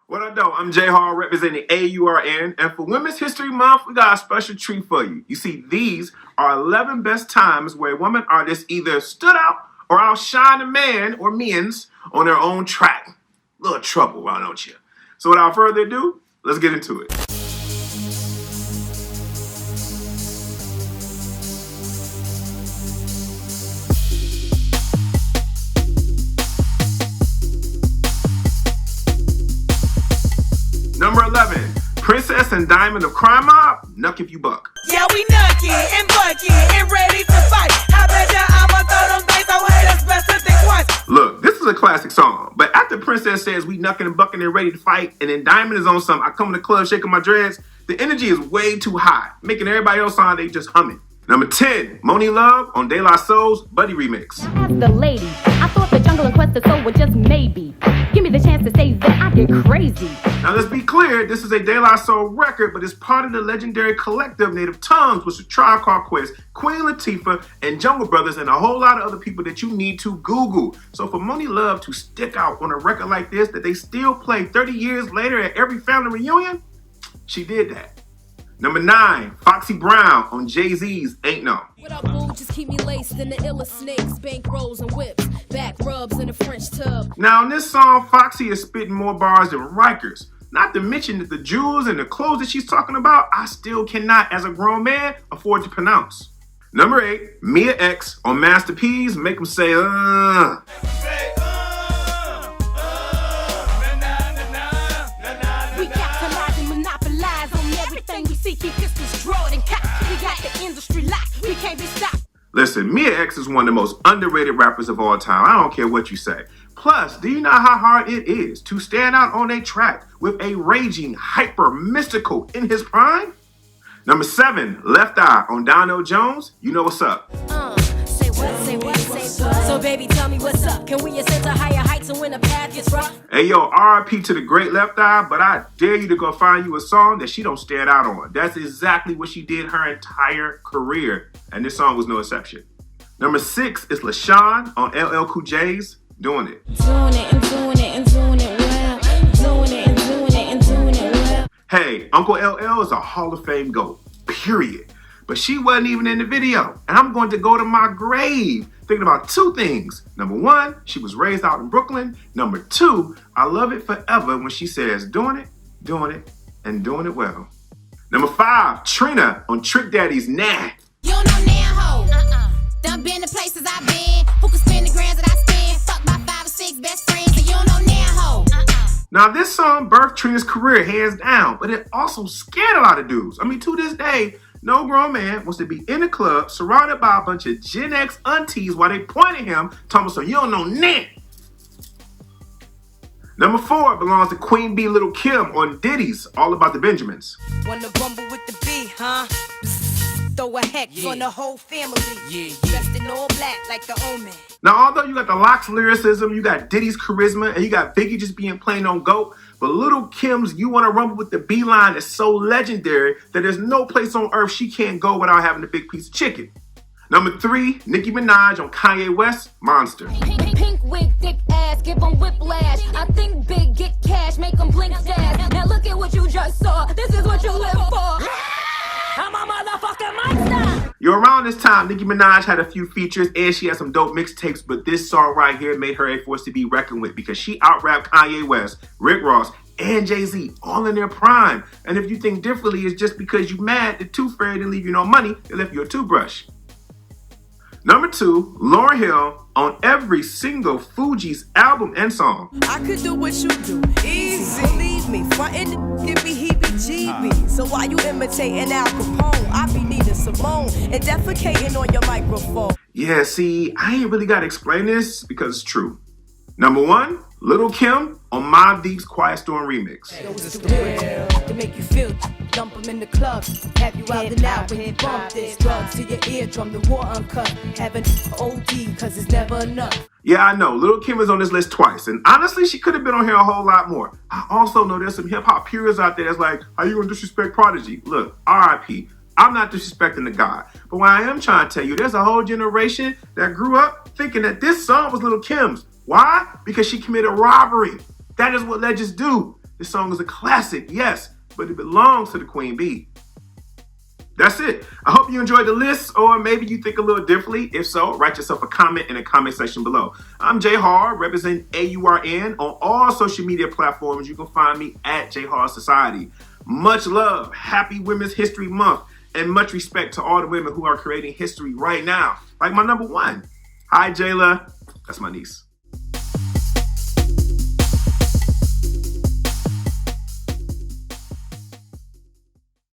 What up, though? I'm J Hall representing AURN, and for Women's History Month, we got a special treat for you. You see, these are 11 best times where a woman artist either stood out or outshined a man or men's on their own track. Little trouble, why don't you? So without further ado, let's get into it. Number 11, Princess and Diamond of Crime Mob, Nuck If You Buck. Yeah, we nucky and bucky and ready to fight. I bet ya I'ma throw them dice, so haters best to think twice. Look, this is a classic song, but after Princess says we knucking and bucking and ready to fight, and then Diamond is on some I come in the club shaking my dreads, the energy is way too high, making everybody else sound they just humming. Number 10, Moni Love on De La Soul's Buddy Remix. As the lady, I thought the jungle and quest of soul were just maybe. Give me the chance to say that I get crazy. Now let's be clear, this is a De La Soul record, but it's part of the legendary collective Native Tongues, which is Tribe Called Quest, Queen Latifah, and Jungle Brothers, and a whole lot of other people that you need to Google. So for Moni Love to stick out on a record like this that they still play 30 years later at every family reunion, she did that. Number 9, Foxy Brown on Jay-Z's Ain't No. What up, boo? Just keep me laced in the illest snakes, bank rolls and whips, back rubs in a French tub. Now in this song, Foxy is spitting more bars than Rikers. Not to mention that the jewels and the clothes that she's talking about, I still cannot, as a grown man, afford to pronounce. Number 8, Mia X on Master P's Make 'Em Say, We capitalize and monopolize on everything we see. Keep pistols drawn and cocked. We got the industry locked. We can't be stopped. Listen, Mia X is one of the most underrated rappers of all time. I don't care what you say. Plus, do you know how hard it is to stand out on a track with a raging, hyper mystical in his prime? Number 7, Left Eye on Donell Jones, You Know What's Up. Say what, say what, say what. So baby, tell me what's up. Can we ascend to higher heights and when the path gets rough? Hey yo, RIP to the great Left Eye, but I dare you to go find you a song that she don't stand out on. That's exactly what she did her entire career, and this song was no exception. Number 6 is Lashawn on LL Cool J's Doing It. Doing it and doing it and doing it well. Doing it and doing it and doing it well. Hey, Uncle LL is a Hall of Fame GOAT, period. But she wasn't even in the video, and I'm going to go to my grave thinking about 2 things. Number 1, she was raised out in Brooklyn. Number 2, I love it forever when she says doing it, and doing it well. Number 5, Trina on Trick Daddy's Nah. You don't know now, ho. Done been to places I've been. Who can spend the grands that I spend? Fuck my 5 or 6 best friends, and you don't know now, ho. Now this song birthed Trina's career hands down, but it also scared a lot of dudes. I mean, to this day, no grown man wants to be in a club surrounded by a bunch of Gen X aunties while they point at him, telling him, so you don't know now. Number 4 belongs to Queen Bee Lil Kim on Diddy's All About the Benjamins. Wanna rumble with the beat, huh? Throw a hex on the whole family. Dressed in all black like the omen. Now, although you got the Locks lyricism, you got Diddy's charisma, and you got Biggie just being plain on GOAT, but Lil Kim's You Wanna Rumble with the B-line is so legendary that there's no place on earth she can't go without having a big piece of chicken. Number 3, Nicki Minaj on Kanye West, Monster. Pink wig, thick ass, give them whiplash. I think big, get cash, make them blink fast. Now look at what you just saw. This is what you live for. I'm a motherfucking monster. Around this time, Nicki Minaj had a few features and she had some dope mixtapes, but this song right here made her a force to be reckoned with because she out-rapped Kanye West, Rick Ross, and Jay-Z all in their prime. And if you think differently, it's just because you mad the Tooth Fairy didn't leave you no money, they left you a toothbrush. Number 2, Lauryn Hill on every single Fugees album and song. I could do what you do, easy. Believe me, frontin' give me heebie-jeebies. So why you imitating Al Capone? I be needing Simone and defecating on your microphone. Yeah, see, I ain't really got to explain this because it's true. Number 1, Lil Kim on Mobb Deep's Quiet Storm remix. To make you feel, dump them in the club. Have you out and out when you bump this. Drugs to your eardrum, the war uncut. Having OD, cause it's never enough. Yeah, I know, Lil Kim is on this list twice, and honestly, she could have been on here a whole lot more. I also know there's some hip-hop purists out there that's like, how you gonna disrespect Prodigy? Look, RIP, I'm not disrespecting the guy, but what I am trying to tell you, there's a whole generation that grew up thinking that this song was Lil Kim's. Why? Because she committed robbery. That is what legends do. This song is a classic, yes, but it belongs to the Queen Bee. That's it. I hope you enjoyed the list, or maybe you think a little differently. If so, write yourself a comment in the comment section below. I'm J Har, representing AURN on all social media platforms. You can find me at J Har Society. Much love, happy Women's History Month, and much respect to all the women who are creating history right now, like my number one. Hi, Jayla. That's my niece.